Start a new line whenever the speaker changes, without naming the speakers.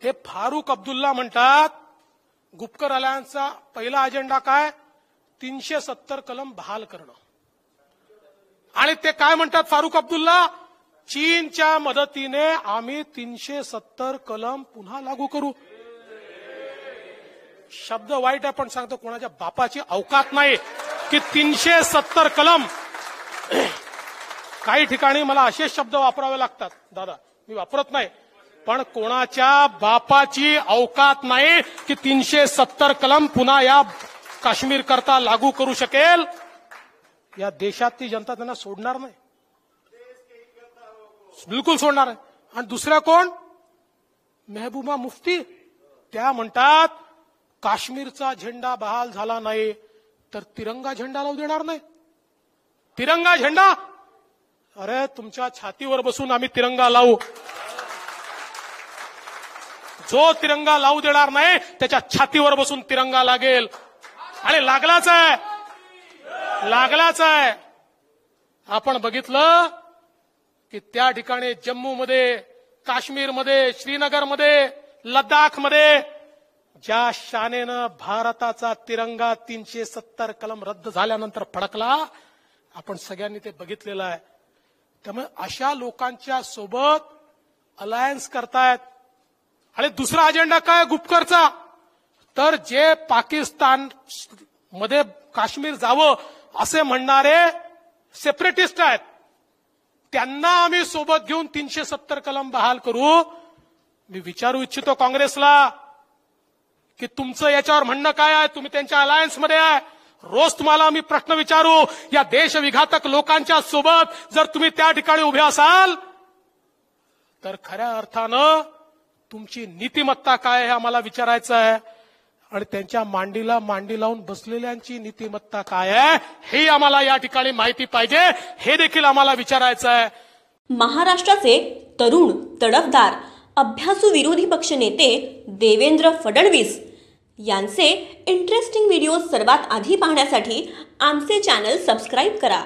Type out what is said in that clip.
हे फारुख अब्दुल्ला म्हणतात गुपकर अलायन्सचा पहिला अजेंडा काय 370 कलम बहाल करणं. आणि ते काय म्हणतात फारुख अब्दुल्ला, चीनच्या मदतीने आम्ही 370 कलम पुन्हा लागू करू. शब्द वाईट आहे पण सांगतो कोणाच्या बापाची औकात नाही की 370 कलम. काही ठिकाणी मला असे शब्द वापरावे लागतात दादा, मी वापरत नाही, पण कोणाच्या बापाची औकात नाही की 370 कलम पुन्हा या काश्मीर करता लागू करू शकेल. या देशातली जनता त्यांना सोडणार नाही, बिलकुल सोडणार आहे. आणि दुसऱ्या कोण, मेहबूबा मुफ्ती, त्या म्हणतात काश्मीरचा झेंडा बहाल झाला नाही तर तिरंगा झेंडा लावू देणार नाही. तिरंगा झेंडा, अरे तुमच्या छातीवर बसून आम्ही तिरंगा लावू. जो तिरंगा लावू देणार नाही त्याच्या छातीवर बसून तिरंगा लागेल. आणि लागलाच आहे, लागलाच आहे. आपण बघितलं की त्या ठिकाणी जम्मूमध्ये, काश्मीरमध्ये, श्रीनगरमध्ये, लडाखमध्ये ज्या शानेनं भारताचा तिरंगा 370 कलम रद्द झाल्यानंतर फडकला, आपण सगळ्यांनी ते बघितलेलं आहे. त्यामुळे अशा लोकांच्या सोबत अलायन्स करतायत. आणि दुसरा अजेंडा काय गुपकरचा, तर जे पाकिस्तान मध्ये काश्मीर जावं असे म्हणणारे सेपरेटिस्ट आहेत त्यांना आम्ही सोबत घेऊन 370 कलम बहाल करू. मी विचारू इच्छितो काँग्रेसला की तुमचं याच्यावर म्हणणं काय आहे. तुम्ही त्यांच्या अलायन्समध्ये आहे. रोज तुम्हाला आम्ही प्रश्न विचारू, या देशविघातक लोकांच्या सोबत जर तुम्ही त्या ठिकाणी उभे असाल तर खऱ्या अर्थानं तुमची नीतिमत्ता काय हे आम्हाला विचारायचं आहे. आणि त्यांच्या मांडीला मांडी लावून बसलेल्यांची नीतिमत्ता काय आहे हे आम्हाला या ठिकाणी माहिती पाहिजे, हे देखील आम्हाला विचारायचं आहे.
महाराष्ट्राचे तरुण, तडफदार, अभ्यासू विरोधी पक्षनेते देवेंद्र फडणवीस यांचे इंटरेस्टिंग व्हिडिओ सर्वात आधी पाहण्यासाठी आमचे चॅनल सबस्क्राईब करा.